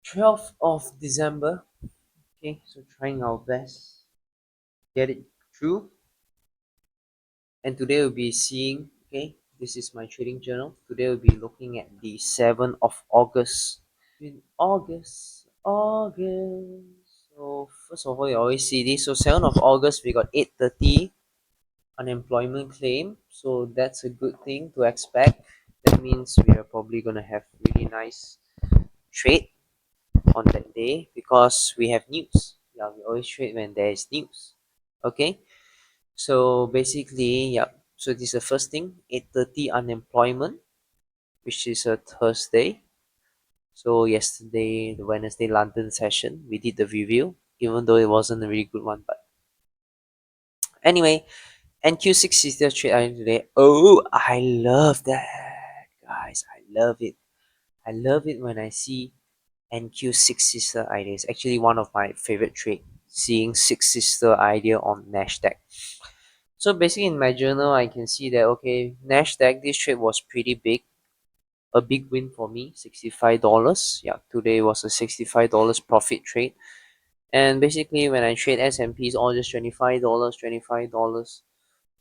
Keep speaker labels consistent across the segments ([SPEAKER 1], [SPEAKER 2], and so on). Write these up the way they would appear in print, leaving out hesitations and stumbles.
[SPEAKER 1] 12th of December. Okay, so trying our best get it through. And today we'll be seeing, okay, this is my trading journal. Today we'll be looking at the 7th of August. In August. So first of all, you always see this. So 7th of August, we got 8:30 unemployment claim. So that's a good thing to expect. That means we are probably gonna have really nice trade on that day because we have news. Yeah, we always trade when there is news. Okay, so basically, yeah. So this is the first thing. 8:30 unemployment, which is a Thursday. So yesterday, the Wednesday London session, we did the review, even though it wasn't a really good one. But anyway, NQ6 is the trade item today. Oh, I love that, guys. I love it. I love it when I see NQ6 sister idea. It's actually one of my favorite trade. Seeing six sister idea on Nasdaq. So basically, in my journal, I can see that okay, Nasdaq this trade was pretty big, a big win for me, $65. Yeah, today was a $65 profit trade. And basically, when I trade S&P, it's all just $25, $25.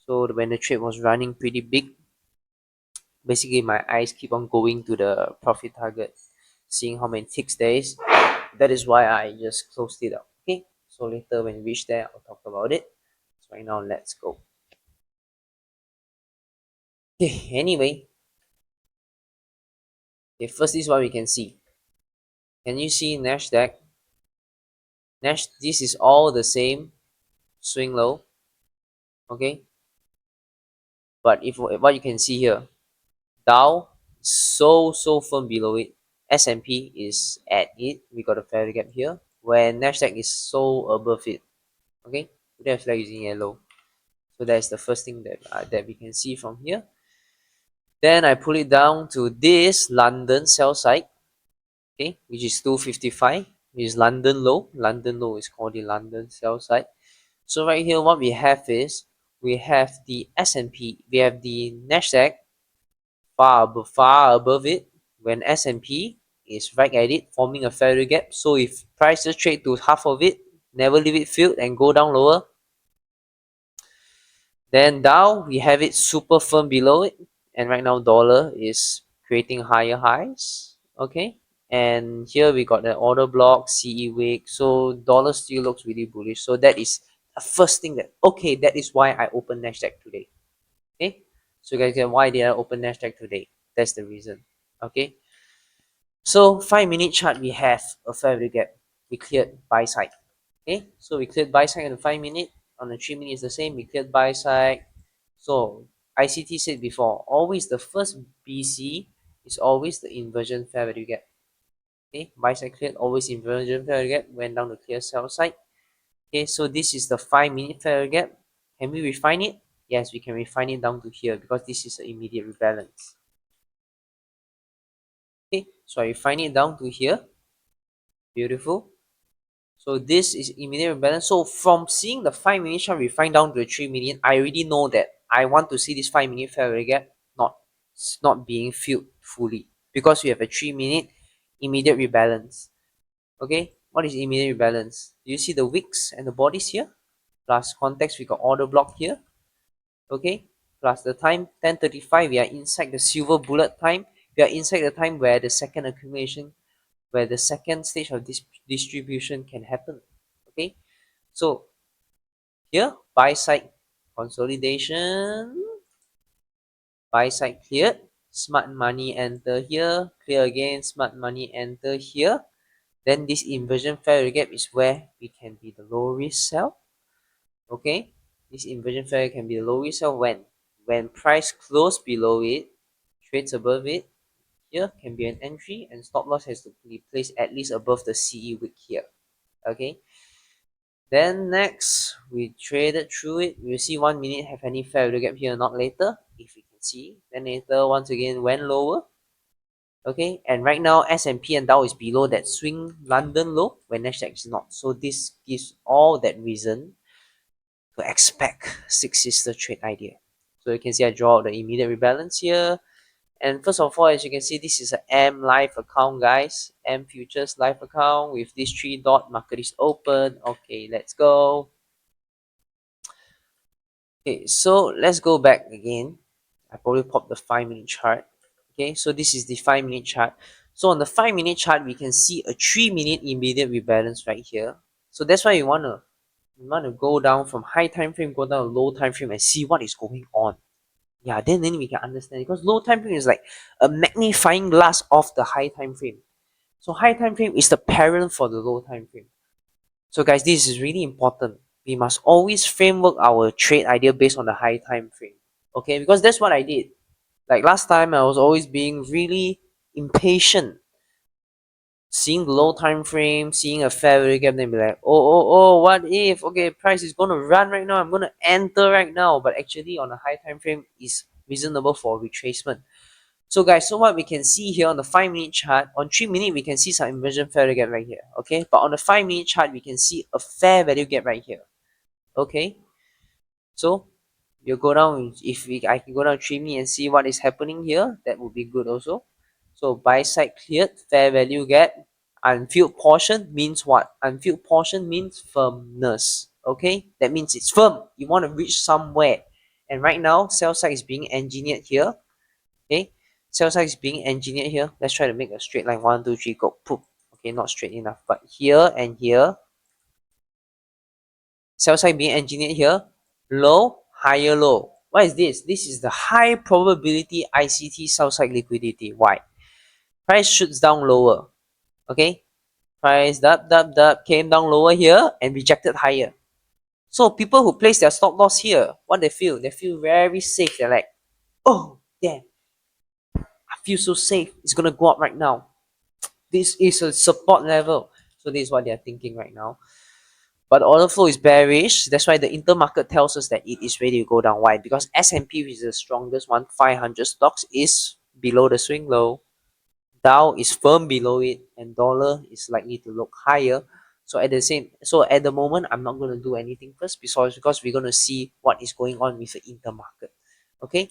[SPEAKER 1] So when the trade was running pretty big, basically my eyes keep on going to the profit target, seeing how many ticks there is. That is why I just closed it up. Okay, so later when we reach there, I'll talk about it. So right now, let's go. Okay, anyway, okay, first is what we can see. Can you see Nasdaq? This is all the same swing low, okay? But if what you can see here, Dow so firm below it. S&P is at it. We got a fair gap here. Where Nasdaq is so above it. Okay, we have flag using yellow. So that's the first thing that we can see from here. Then I pull it down to this London sell side, okay, which is 255, which is London low. London low is called the London sell side. So right here, what we have is we have the S&P, we have the Nasdaq far above it, when S&P is right at it, forming a fair gap. So if prices trade to half of it, never leave it filled and go down lower. Then Dow, we have it super firm below it, and right now dollar is creating higher highs. Okay, and here we got the order block, CE wick. So dollar still looks really bullish. So that is the first thing that okay, that is why I opened Nasdaq today. Okay, so you guys get why did I open Nasdaq today? That's the reason. Okay, so 5-minute chart we have a fair gap. We cleared buy side. Okay, so we cleared buy side on the 5-minute. On the 3-minute is the same. We cleared buy side. So ICT said before, always the first BC is always the inversion fair value gap. Okay, buy side cleared, always inversion fair value gap, went down to clear sell side. Okay, so this is the 5-minute fair value gap. Can we refine it? Yes, we can refine it down to here because this is an immediate rebalance. Okay, so I refine it down to here. Beautiful. So this is immediate rebalance. So from seeing the 5-minute chart refine down to the 3-minute, I already know that I want to see this 5-minute fair value gap not being filled fully because we have a 3-minute immediate rebalance. Okay, what is immediate rebalance? Do you see the wicks and the bodies here? Plus context, we got order block here. Okay, plus the time 10:35, we are inside the silver bullet time. We are inside the time where the second accumulation, where the second stage of this distribution can happen. Okay, so here buy side consolidation, buy side cleared, smart money enter here, clear again, smart money enter here. Then this inversion fair value gap is where we can be the low risk sell. Okay, this inversion fair can be the low risk sell when price close below it, trades above it. Here can be an entry, and stop loss has to be placed at least above the CE wick here. Okay, then next we traded through it. We'll see 1 minute have any fair value gap here or not later, if we can see. Then later once again went lower. Okay, and right now S&P and Dow is below that swing London low when Nasdaq is not. So this gives all that reason to expect six sister trade idea. So you can see I draw out the immediate rebalance here, And first of all, as you can see, this is a M live account, guys. M futures live account with this 3 dot. Market is open. Okay, let's go. Okay, so let's go back again. I probably popped the 5-minute chart. Okay, so this is the 5-minute chart. So on the 5-minute chart, we can see a 3-minute immediate rebalance right here. So that's why you wanna go down from high time frame, go down to low time frame and see what is going on. Yeah, then we can understand, because low time frame is like a magnifying glass of the high time frame. So high time frame is the parent for the low time frame. So guys, this is really important. We must always framework our trade idea based on the high time frame. Okay, because that's what I did. Like last time, I was always being really impatient, seeing the low time frame, seeing a fair value gap, then be like, oh, what if, okay, price is gonna run right now, I'm gonna enter right now, but actually on a high time frame is reasonable for retracement. So guys, so what we can see here on the 5-minute chart, on 3-minute we can see some inversion fair value gap right here, okay, but on the 5-minute chart we can see a fair value gap right here, okay. So you go down, if I can go down 3-minute and see what is happening here, that would be good also. So buy side cleared, fair value gap, unfilled portion means what? Unfilled portion means firmness. Okay, that means it's firm. You want to reach somewhere, and right now sell side is being engineered here. Okay, sell side is being engineered here. Let's try to make a straight line. 1, 2, 3, go. Poof. Okay, not straight enough, but here and here, sell side being engineered here. Low, higher low. What is this? This is the high probability ICT sell side liquidity. Why? Price shoots down lower. Okay, price dub came down lower here and rejected higher. So people who place their stop loss here, what they feel? They feel very safe. They're like, oh damn, I feel so safe. It's gonna go up right now. This is a support level. So this is what they're thinking right now. But the order flow is bearish. That's why the intermarket tells us that it is ready to go down. Why? Because S&P, which is the strongest one, 500 stocks, is below the swing low. Dow is firm below it, and dollar is likely to look higher. So at the moment, I'm not going to do anything first, because we're going to see what is going on with the intermarket. Okay,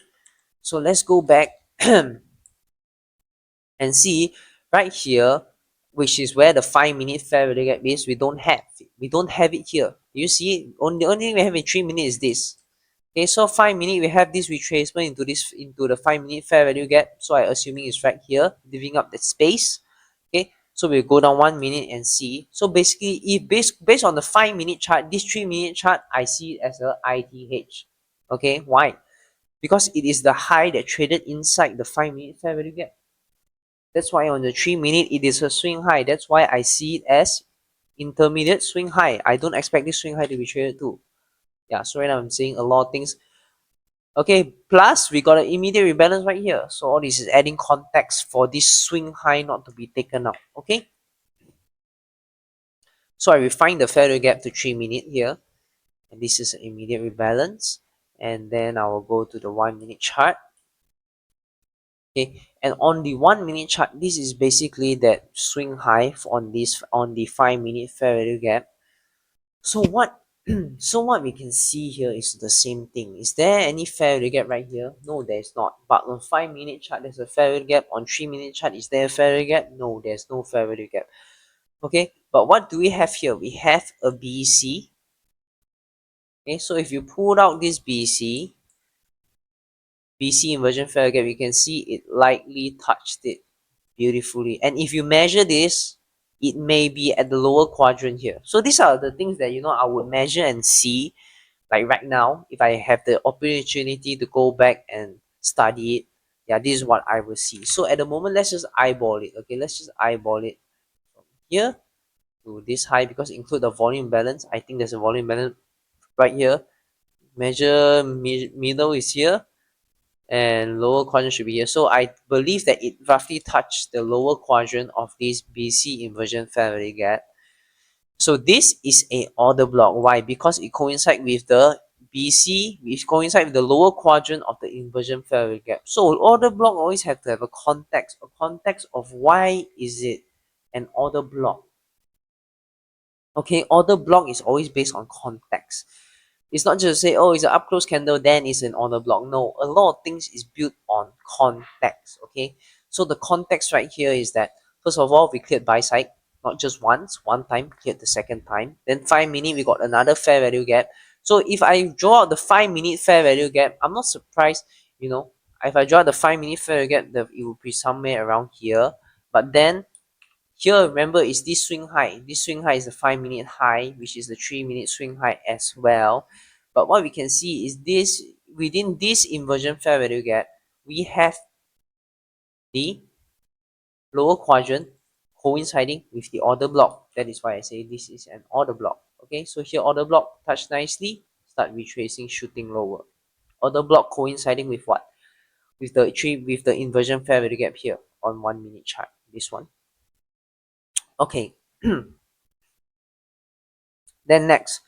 [SPEAKER 1] so let's go back and see right here, which is where the 5-minute fair value gap is. We don't have it here. You see, the only thing we have in 3 minutes is this. Okay, so 5-minute we have this retracement into the 5-minute fair value gap. So I assuming it's right here, leaving up the space. Okay, so we'll go down 1 minute and see. So basically, if based on the 5-minute chart, this 3-minute chart, I see it as a ITH. Okay, why? Because it is the high that traded inside the 5-minute fair value gap. That's why on the 3-minute it is a swing high. That's why I see it as intermediate swing high. I don't expect this swing high to be traded too. Yeah, so right now I'm saying a lot of things. Okay, plus we got an immediate rebalance right here. So all this is adding context for this swing high not to be taken out. Okay. So I refine the fair value gap to 3-minute here. And this is an immediate rebalance. And then I will go to the 1-minute chart. Okay, and on the 1-minute chart, this is basically that swing high on the 5-minute fair value gap. So what so what we can see here is the same thing. Is there any fair value gap right here? No, there's not. But on 5-minute chart, there's a fair value gap. On 3-minute chart, is there a fair value gap? No, there's no fair value gap. Okay, but what do we have here? We have a BC. Okay, so if you pull out this BC inversion fair value gap, you can see it lightly touched it beautifully. And if you measure this, it may be at the lower quadrant here. So these are the things that I would measure and see. Like right now, if I have the opportunity to go back and study it, yeah, this is what I will see. So at the moment, let's just eyeball it. Okay, let's just eyeball it from here to this high, because include the volume balance. I think there's a volume balance right here. Measure middle is here, and lower quadrant should be here. So I believe that it roughly touched the lower quadrant of this BC inversion fair value gap. So this is a order block. Why? Because it coincides with the BC, which coincides with the lower quadrant of the inversion fair value gap. So order block always have to have a context of why is it an order block. Okay, order block is always based on context. It's not just say, oh, it's an up close candle, then it's an order block. No, a lot of things is built on context. Okay, so the context right here is that first of all, we cleared buy side, not just once, one time, cleared the second time. Then 5 minute, we got another fair value gap. So if I draw out the 5 minute fair value gap, I'm not surprised, you know, if I draw the 5 minute fair value gap, it will be somewhere around here. But then here, remember, is this swing high. This swing high is the 5 minute high, which is the 3 minute swing high as well. But what we can see is this, within this inversion fair value gap, we have the lower quadrant coinciding with the order block. That is why I say this is an order block. Okay, so here order block touch nicely, start retracing, shooting lower. Order block coinciding with what? With the inversion fair value gap here on 1 minute chart. This one. Okay. Then next,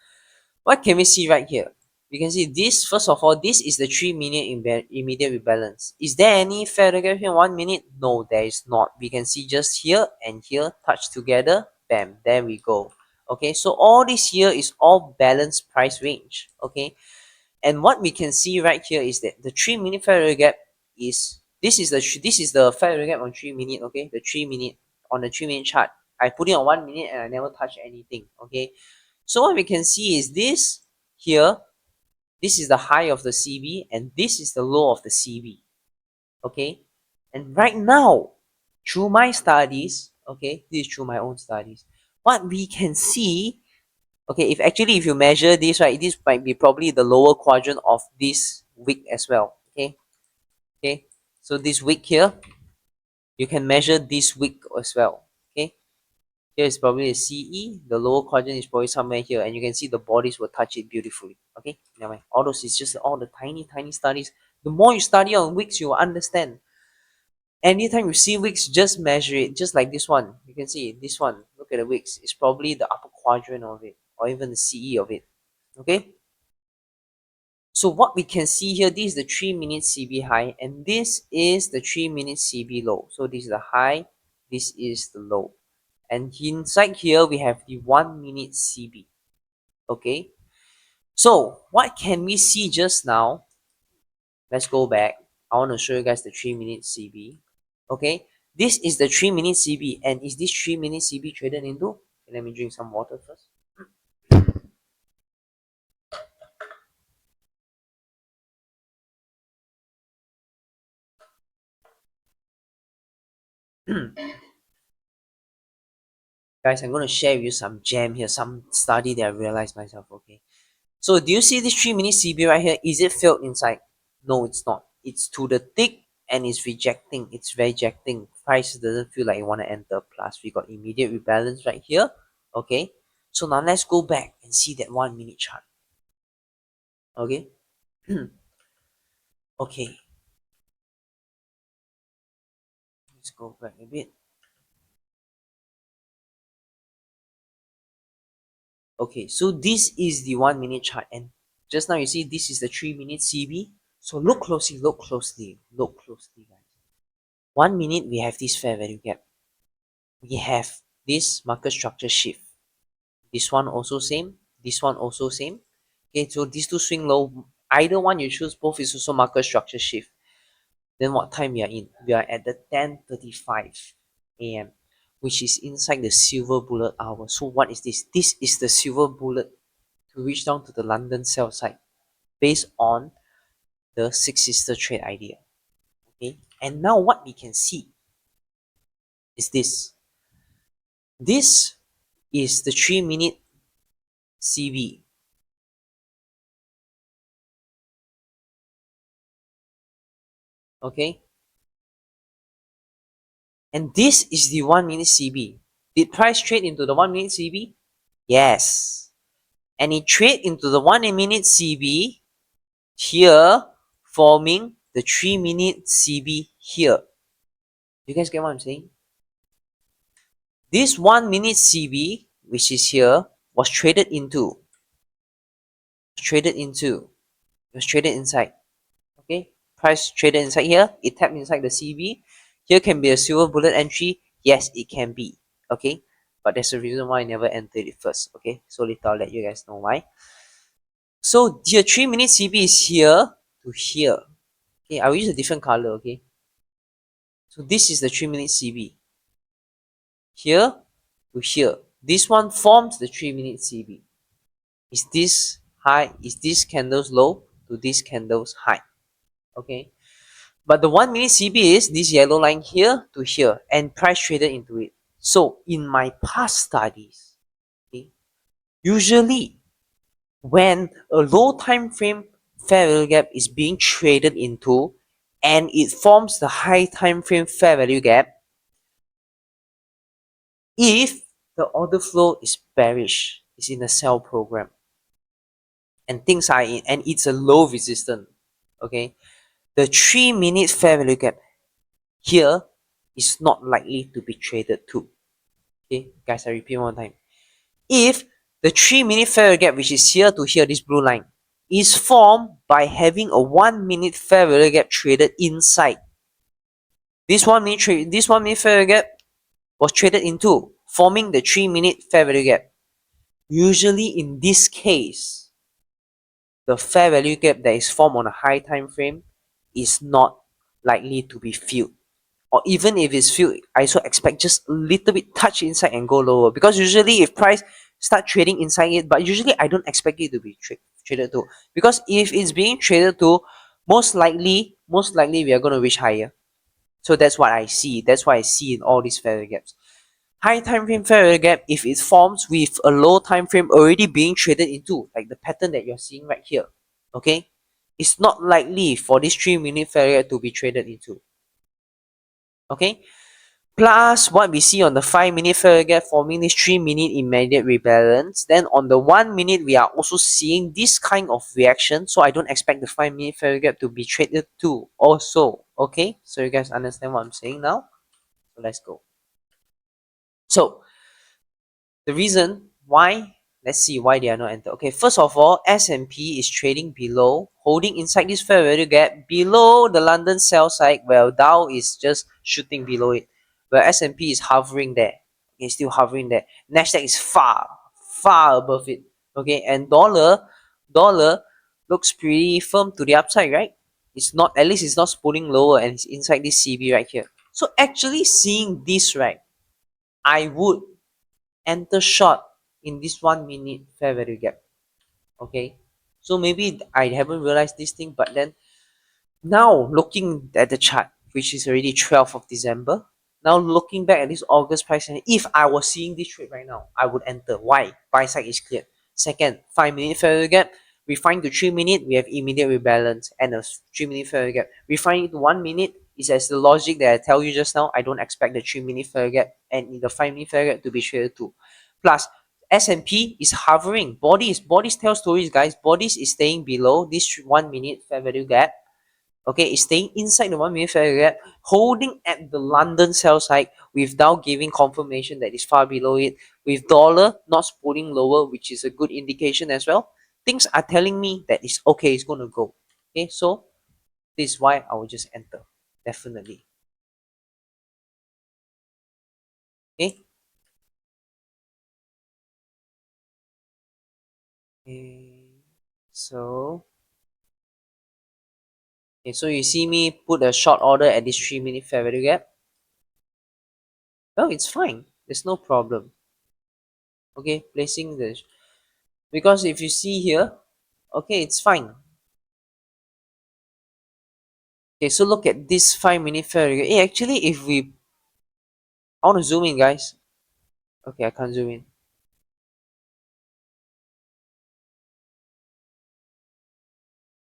[SPEAKER 1] what can we see right here? We can see this, first of all, this is the 3 minute immediate rebalance. Is there any fair value gap here in 1 minute? No, there is not. We can see just here and here touch together. Bam, there we go. Okay, so all this here is all balanced price range. Okay, and what we can see right here is that the 3 minute fair value gap is this is the fair value gap on 3 minute. Okay, the 3 minute on the 3 minute chart. I put it on 1 minute and I never touch anything. Okay, so what we can see is this here, this is the high of the CB and this is the low of the CB. Okay, and right now, through my studies, okay, this is through my own studies, what we can see, okay, if you measure this, right, this might be probably the lower quadrant of this wick as well. Okay, okay, so this wick here, you can measure this wick as well. Okay, here is probably a CE. The lower quadrant is probably somewhere here, and you can see the bodies will touch it beautifully. Okay, never mind. All those is just all the tiny studies. The more you study on wicks, you will understand. Anytime you see wicks, just measure it. Just like this one, you can see this one. Look at the wicks. It's probably the upper quadrant of it, or even the CE of it. Okay. So what we can see here, this is the 3 minute CB high, and this is the 3 minute CB low. So this is the high, this is the low. And inside here, we have the 1 minute CB. Okay. So what can we see just now? Let's go back. I want to show you guys the 3 minute CB. Okay. This is the 3 minute CB. And is this 3 minute CB traded into? Okay, let me drink some water first. Guys, I'm going to share with you some gem here, some study that I realized myself. Okay. So do you see this 3 minute CB right here? Is it filled inside? No, it's not. It's to the tick and it's rejecting. It's rejecting. Price doesn't feel like you want to enter. Plus, we got immediate rebalance right here. Okay. So now let's go back and see that 1 minute chart. Okay. Okay. Let's go back a bit. Okay. So this is the 1 minute chart. And just now you see this is the 3 minute CB. So look closely, look closely, look closely, guys. 1 minute, we have this fair value gap. We have this market structure shift. This one also same. This one also same. Okay, so these two swing low. Either one you choose, both is also market structure shift. Then what time we are in? We are at the 10:35 a.m., which is inside the silver bullet hour. So what is this? This is the silver bullet to reach down to the London sell side based on the Six Sister trade idea. Okay, and now what we can see is this. This is the 3 minute CB. Okay, and this is the 1 minute CB. Did price trade into the 1 minute CB? Yes. And it trade into the 1 minute CB here, forming the 3 minute CB here. You guys get what I'm saying? This 1 minute CB, which is here, was traded into. It was traded inside. Okay, price traded inside here. It tapped inside the CB. Here can be a silver bullet entry. Yes, it can be. Okay, but there's a reason why I never entered it first. Okay, so later I'll let you guys know why. So the 3-minute CB is here to here. Okay, I will use a different color. Okay, so this is the 3-minute CB. Here to here. This one forms the 3-minute CB. Is this high? Is this candles low to this candles high? Okay. But the 1-minute CB is this yellow line here to here and price traded into it. So in my past studies, okay, usually when a low time frame fair value gap is being traded into and it forms the high time frame fair value gap, if the order flow is bearish, is in a sell program, and things are in, and it's a low resistance, okay, the 3-minute fair value gap here is not likely to be traded to. Okay, guys, I repeat one time. If the 3-minute fair value gap, which is here to here, this blue line, is formed by having a 1-minute fair value gap traded inside. This 1-minute fair value gap was traded into, forming the 3-minute fair value gap. Usually in this case, the fair value gap that is formed on a high time frame is not likely to be filled. Or even if it's filled, I also expect just a little bit touch inside and go lower. Because usually if price start trading inside it, but usually I don't expect it to be traded to. Because if it's being traded to, most likely we are going to reach higher. So that's what I see. That's what I see in all these fair value gaps. High time frame fair value gap, if it forms with a low time frame already being traded into, like the pattern that you're seeing right here, okay, it's not likely for this 3-minute fair value gap to be traded into. Okay, plus what we see on the 5-minute fair value gap forming this 3-minute immediate rebalance. Then on the 1-minute, we are also seeing this kind of reaction. So I don't expect the 5-minute fair value gap to be traded to also. Okay, so you guys understand what I'm saying now? So let's go. So the reason why, let's see why they are not entered. Okay, first of all, S&P is trading below, holding inside this fair value gap below the London sell side, while Dow is just shooting below it, where S&P is hovering there. Okay, still hovering there. Nasdaq is far above it. Okay, and dollar looks pretty firm to the upside, right? It's not, at least it's not spooling lower and it's inside this CB right here. So actually seeing this, right, I would enter short in this 1-minute fair value gap. Okay, so maybe I haven't realized this thing, but then now looking at the chart, which is already 12th of December, now looking back at this August price, and if I was seeing this trade right now, I would enter. Why? Buy side is cleared. Second, 5-minute fair value gap. Refine to 3-minute, we have immediate rebalance and a 3-minute fair value gap. Refine it to 1-minute is as the logic that I tell you just now. I don't expect the 3-minute fair value gap and the 5-minute fair value gap to be traded too. Plus, S&P is hovering. Bodies tell stories, guys. Bodies is staying below this 1-minute fair value gap. Okay, it's staying inside the 1-minute fair value gap, holding at the London sell side without giving confirmation that it's far below it. With dollar not spooling lower, which is a good indication as well. Things are telling me that it's okay, it's going to go. Okay, so this is why I will just enter. Definitely. Okay. Okay. So, okay, so you see me put a short order at this 3-minute fair value gap. Well, it's fine. There's no problem. Okay, placing the, because if you see here, okay, it's fine. Okay, so look at this 5-minute fair value gap. Hey, actually, if we, I want to zoom in, guys. Okay, I can't zoom in.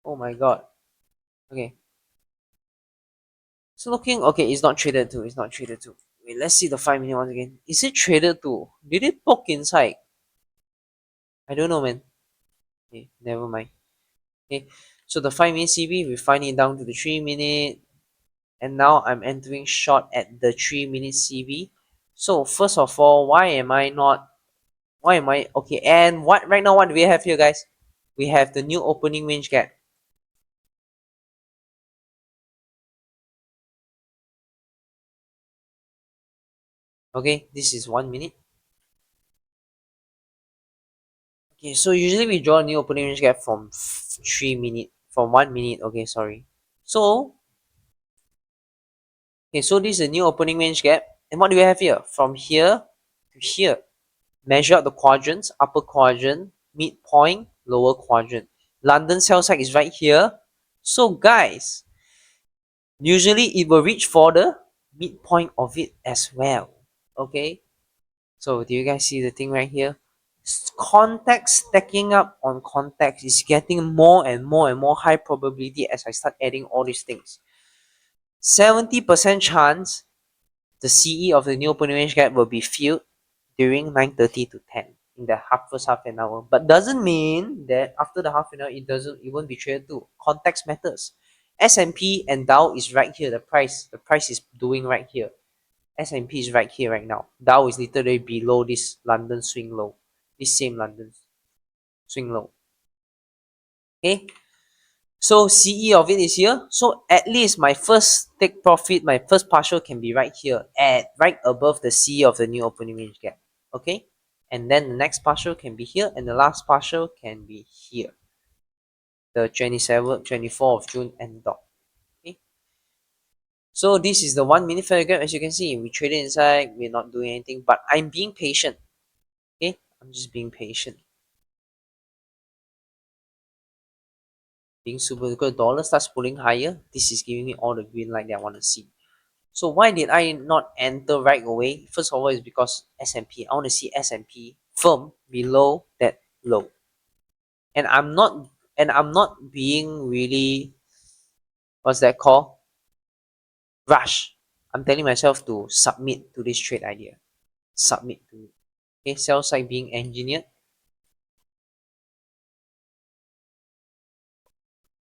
[SPEAKER 1] Oh my god. Okay. So looking, okay, it's not traded to. It's not traded to. Wait, let's see the 5-minute once again. Is it traded to? Did it poke inside? I don't know, man. Okay, never mind. Okay, so the 5-minute CB, we find it down to the 3-minute. And now I'm entering short at the 3-minute CB. So first of all, why am I, okay, and what, right now, what do we have here, guys? We have the new opening range gap. Okay, this is 1 minute. Okay, so usually we draw a new opening range gap from 3 minute, from 1 minute. Okay, sorry. So, okay, so this is a new opening range gap. And what do we have here? From here to here. Measure out the quadrants, upper quadrant, midpoint, lower quadrant. London sell side is right here. So guys, usually it will reach for the midpoint of it as well. Okay, so do you guys see the thing right here? Context stacking up on context is getting more and more and more high probability as I start adding all these things. 70% chance the CE of the new opening range gap will be filled during 9:30 to 10 in the first half an hour. But doesn't mean that after the half an hour it won't be traded too. Context matters. S&P and Dow is right here. The price is doing right here. S&P is right here right now. Dow is literally below this London swing low. This same London swing low. Okay. So CE of it is here. So at least my first take profit, my first partial can be right here at right above the CE of the new opening range gap. Okay. And then the next partial can be here and the last partial can be here. The 27th, 24th of June and dot. Okay. So this is the 1 minute fair gap. As you can see, we traded inside, we're not doing anything, but I'm being patient. Okay. I'm just being patient. Being super good. Dollar starts pulling higher. This is giving me all the green light that I want to see. So why did I not enter right away? First of all, is because S&P. I want to see S&P firm below that low, and I'm not being really, what's that called, rush. I'm telling myself to submit to this trade idea. Submit to it. Okay, sell side being engineered.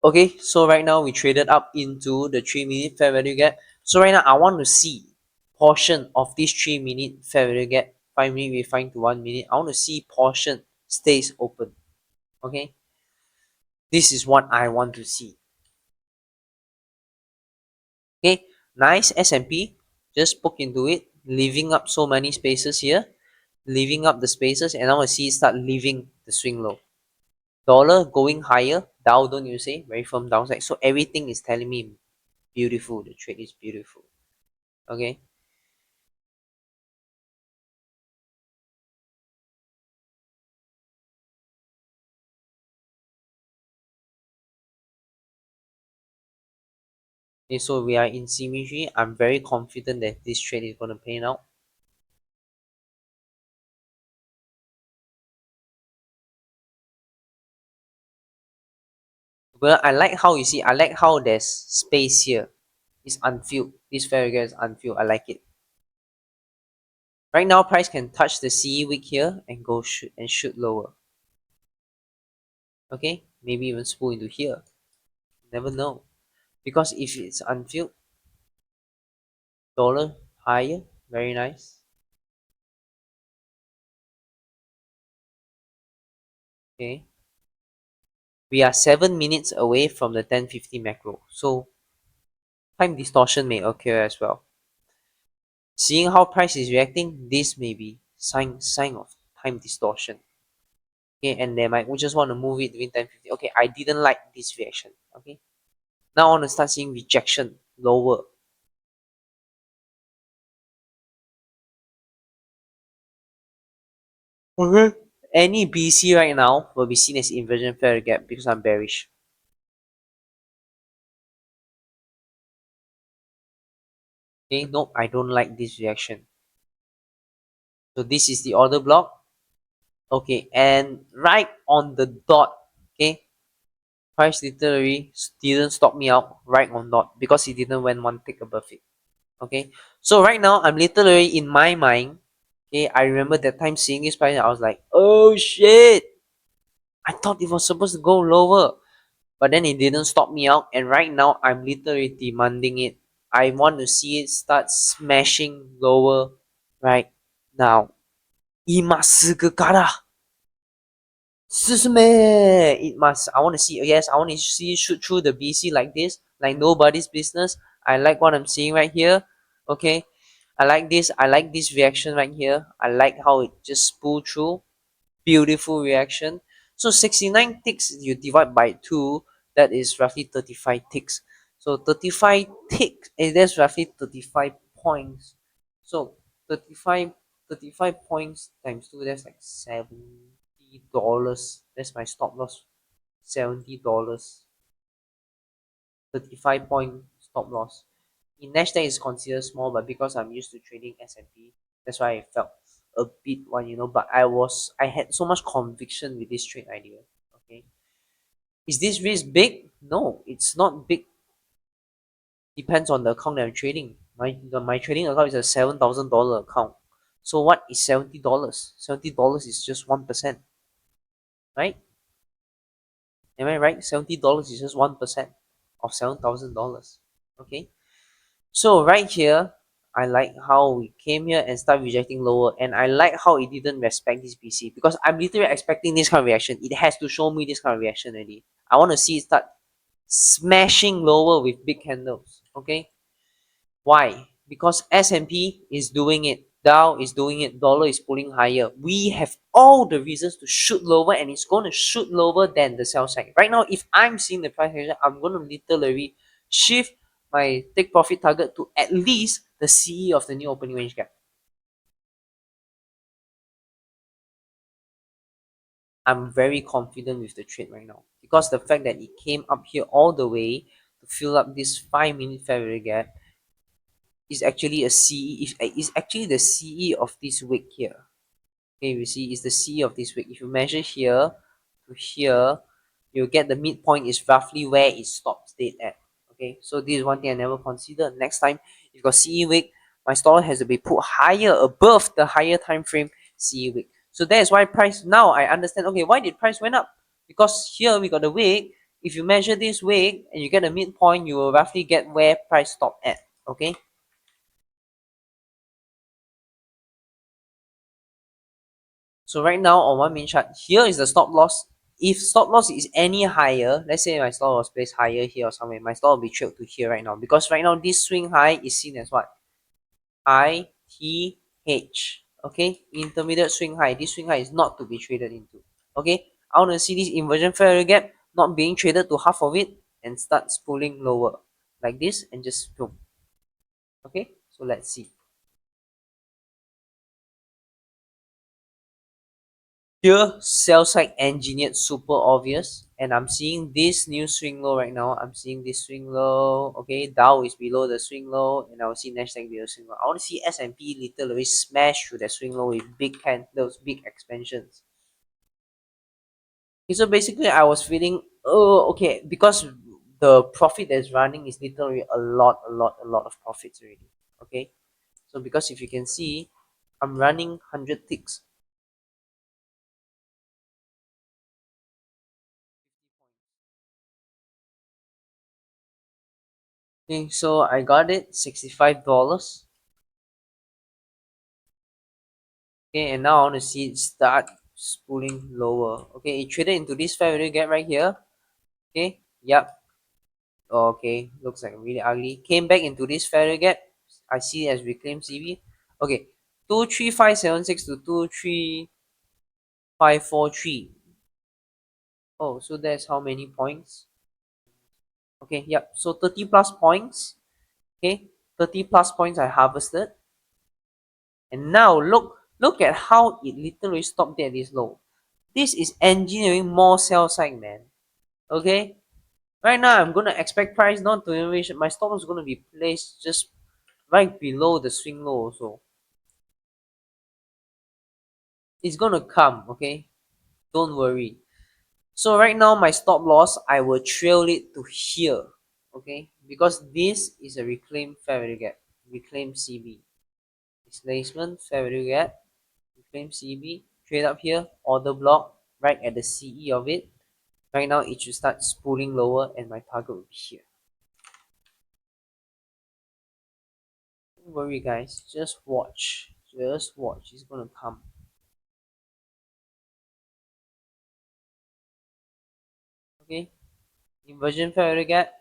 [SPEAKER 1] Okay, so right now we traded up into the 3 minute fair value gap. So right now I want to see portion of this 3 minute fair value gap. 5 minute we find to 1 minute. I want to see portion stays open. Okay, this is what I want to see. Okay, nice S&P. Just poke into it, leaving up so many spaces here, leaving up the spaces, and I want to see it start leaving the swing low. Dollar going higher, Dow, don't you say? Very firm downside. So everything is telling me beautiful. The trade is beautiful. Okay. Okay, so we are in symmetry. I'm very confident that this trade is going to pay out. But I like how, you see, I like how there's space here. It's unfilled. This fair is unfilled. I like it. Right now, price can touch the CE wick here and go shoot lower. Okay, maybe even spool into here. Never know, because if it's unfilled, dollar higher, very nice. Okay, we are 7 minutes away from the 1050 macro, so time distortion may occur as well. Seeing how price is reacting, this may be sign of time distortion. Okay, and they might just want to move it between 1050. Okay, I didn't like this reaction. Okay, now I want to start seeing rejection lower. Okay, any BC right now will be seen as inversion fair gap because I'm bearish. Okay, nope, I don't like this reaction. So this is the order block. Okay, and right on the dot, okay, price literally didn't stop me out right on dot because it didn't went one tick above it. Okay, so right now I'm literally in my mind, okay, I remember that time seeing this price, I was like, oh shit, I thought it was supposed to go lower, but then it didn't stop me out, and right now I'm literally demanding it. I want to see it start smashing lower right now. 今すぐから It must. I want to see. Yes, I want to see shoot through the BC like this, like nobody's business. I like what I'm seeing right here. Okay, I like this. I like this reaction right here. I like how it just pulled through. Beautiful reaction. So 69 ticks you divide by 2, that is roughly 35 ticks. So 35 ticks, and that's roughly 35 points. So 35, 35 points times 2, that's like $70. That's my stop loss. $70. 35-point stop loss. In Nasdaq is considered small, but because I'm used to trading S&P, that's why I felt a bit one. But I had so much conviction with this trade idea. Okay, is this risk big? No, it's not big. Depends on the account that I'm trading. My trading account is a $7,000 account. So what is $70? $70 is just 1%, right? Am I right? $70 is just 1% of $7,000. Okay. So right here, I like how we came here and start rejecting lower, and I like how it didn't respect this BC, because I'm literally expecting this kind of reaction. It has to show me this kind of reaction already. I want to see it start smashing lower with big candles. Okay, why? Because S&P is doing it, Dow is doing it, dollar is pulling higher. We have all the reasons to shoot lower, and it's going to shoot lower than the sell side. Right now, if I'm seeing the price action, I'm going to literally shift my take profit target to at least the CE of the new opening range gap. I'm very confident with the trade right now, because the fact that it came up here all the way to fill up this 5-minute fair value gap is actually a CE, is actually the CE of this wick here. Okay, you see, it's the C of this wick. If you measure here to here, you get the midpoint is roughly where it stops dead at. Okay, so this is one thing I never considered. Next time, if you got CE wick, my stop has to be put higher above the higher time frame CE wick. So that is why price, now I understand, okay, why did price went up? Because here we got the wick. If you measure this wick and you get a midpoint, you will roughly get where price stop at. Okay. So right now on one main chart, here is the stop loss. If stop loss is any higher, let's say my stop was placed higher here or somewhere, my stop will be trailed to here right now, because right now this swing high is seen as what? ITH. Okay, intermediate swing high. This swing high is not to be traded into. Okay, I want to see this inversion fair value gap not being traded to half of it and start spooling lower like this and just boom. Okay, so let's see. Here, sell side engineered super obvious, and I'm seeing this new swing low right now. I'm seeing this swing low. Okay, Dow is below the swing low, and I will see Nasdaq below the swing low. I want to see S&P literally smash through that swing low with big candles, big expansions. Okay, so basically, I was feeling, oh, okay, because the profit that's running is literally a lot of profits already. Okay, so because if you can see, I'm running 100 ticks. Okay, so I got it $65. Okay, and now I want to see it start spooling lower. Okay, it traded into this fair value gap right here. Okay, yep. Okay, looks like really ugly. Came back into this fair value gap. I see it as reclaimed CB. Okay, 23576 to 23543. Oh, so that's how many points? Okay, yep. So 30 plus points. Okay, 30 plus points I harvested. And now look at how it literally stopped there this low. This is engineering more sell side, man. Okay, right now I'm gonna expect price not to reach. My stop is gonna be placed just right below the swing low also. It's gonna come, okay, don't worry. So right now my stop loss, I will trail it to here. Okay, because this is a reclaimed fair value gap, reclaimed CB, displacement fair value gap, reclaimed CB, trade up here, order block right at the CE of it. Right now it should start spooling lower, and my target will be here. Don't worry guys, just watch. Just watch. It's gonna come. Okay? Inversion fair value gap.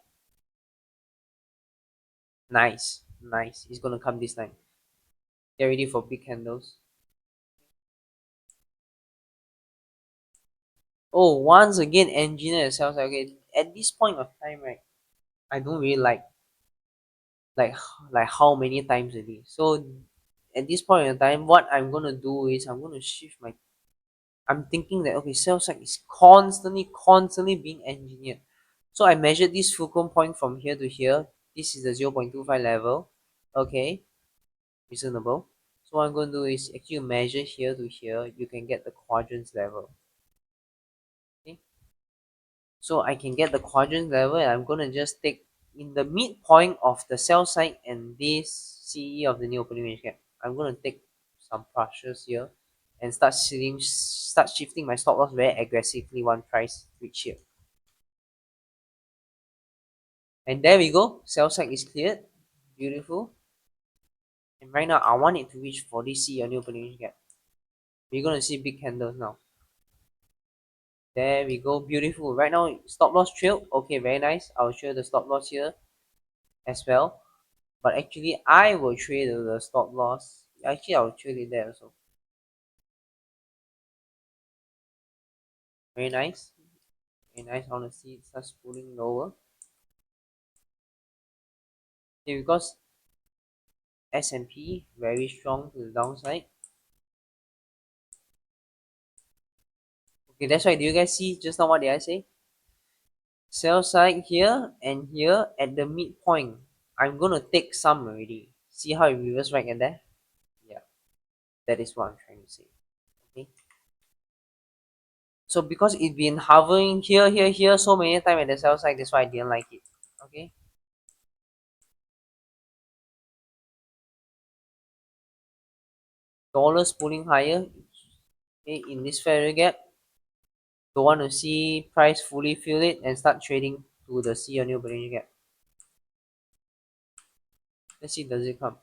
[SPEAKER 1] Nice. Nice. It's gonna come this time. Get ready for big candles. Oh, once again, engineer yourself. Okay, at this point of time, right, I don't really like like how many times a day. So at this point in time, what I'm gonna do is I'm gonna shift my. I'm thinking that okay, sell side is constantly being engineered. So I measured this fulcrum point from here to here. This is the 0.25 level. Okay, reasonable. So what I'm going to do is actually measure here to here. You can get the quadrants level. Okay, so I can get the quadrant level, and I'm going to just take in the midpoint of the sell side and this CE of the new opening range gap. I'm going to take some pressures here and start shifting my stop loss very aggressively one price reach here. And there we go. Sell side is cleared. Beautiful. And right now I want it to reach for this CE or new opening range gap. We're going to see big candles now. There we go. Beautiful. Right now stop loss trail. Okay, very nice. I'll show the stop loss here as well. But actually I will trade the stop loss. Actually I'll trade it there also. Very nice. Very nice. Honestly, it starts pulling lower. Okay, because S&P very strong to the downside. Okay, that's why. Do you guys see just now what did I say? Sell side here and here at the midpoint. I'm gonna take some already. See how it reverse right in there? Yeah, that is what I'm trying to say. Okay. So because it's been hovering here so many times at the sell side, that's why I didn't like it. Okay. Dollars pulling higher. Okay, in this fair gap. Don't want to see price fully fill it and start trading to the C or new opening gap. Let's see, does it come?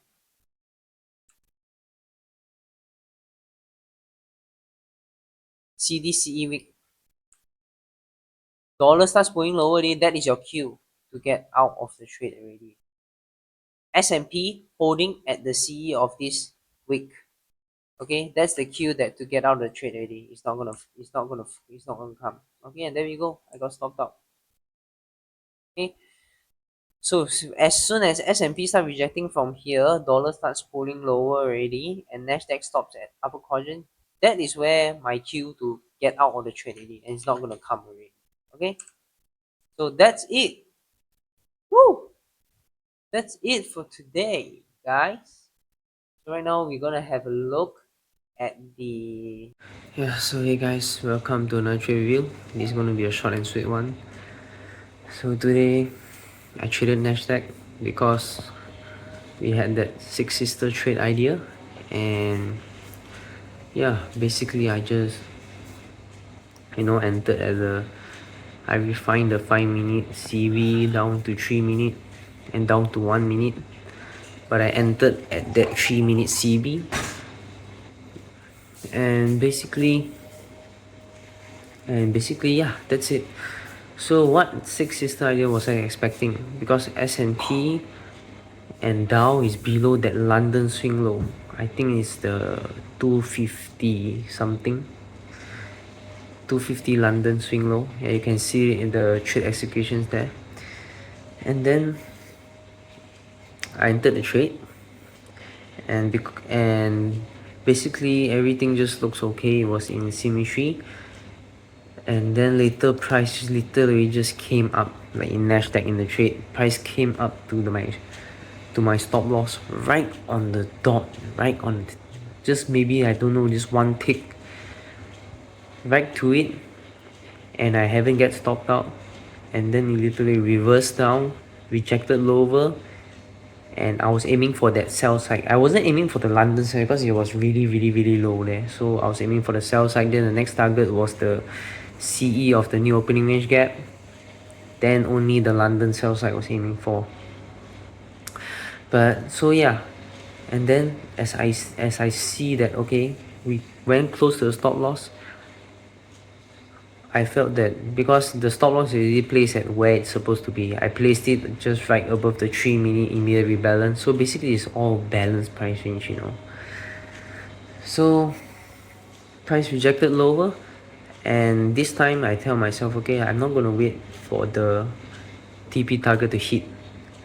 [SPEAKER 1] CDCE week. Dollar starts pulling lower already. That is your cue to get out of the trade already. S&P holding at the CE of this week. Okay, that's the cue that to get out of the trade already. It's not gonna come. Okay, and there we go. I got stopped out. Okay, so as soon as S&P start rejecting from here, dollar starts pulling lower already, and Nasdaq stops at upper quadrant. That is where my cue to get out of the trade already, and it's not gonna come already. Okay, so that's it. Woo! That's it for today, guys. So right now we're gonna have a look at the so hey guys, welcome to another trade review. This is gonna be a short and sweet one. So today I traded Nasdaq because we had that six sister trade idea, and yeah, basically I just entered at the I refined the 5 minute CV down to 3 minute and down to 1 minute, but I entered at that 3 minute CB, and basically yeah, that's it. So what six sister idea was I expecting? Because S&P and Dow is below that London swing low. I think it's the 250 something, 250 London swing low. Yeah, you can see it in the trade executions there. And then I entered the trade, and basically everything just looks okay. It was in symmetry, and then later price literally just came up, like in Nasdaq in the trade. Price came up to my stop loss right on the dot, right on, just maybe I don't know, just one tick right to it, and I haven't get stopped out, and then it literally reversed down, rejected lower, and I was aiming for that sell side. I wasn't aiming for the London side because it was really low there, so I was aiming for the sell side. Then the next target was the CE of the new opening range gap, then only the London sell side was aiming for. But so yeah, and then as I see that okay, we went close to the stop loss, I felt that because the stop loss is already placed at where it's supposed to be, I placed it just right above the 3 minute immediate rebalance. So basically it's all balanced price range. So price rejected lower, And this time I tell myself, okay, I'm not gonna wait for the TP target to hit.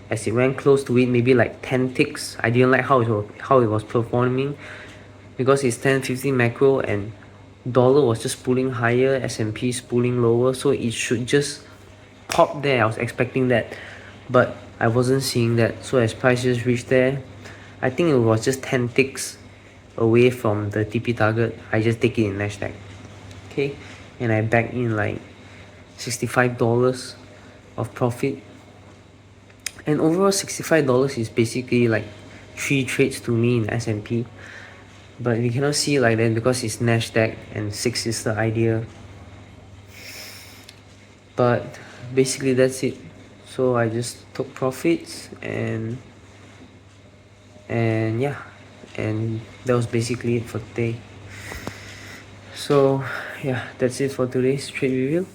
[SPEAKER 1] As it went close to it, maybe like 10 ticks, I didn't like how it was performing, because it's 10-15 macro and dollar was just pulling higher, S&P is pulling lower, so it should just pop there. I was expecting that, but I wasn't seeing that. So as prices reached there, I think it was just 10 ticks away from the TP target. I just take it in Nasdaq, okay, and I back in like $65 of profit. And overall $65 is basically like 3 trades to me in S&P, but we cannot see it like that because it's Nasdaq and 6 is the idea. But basically that's it. So I just took profits, and yeah, and that was basically it for today. So yeah, that's it for today's trade review.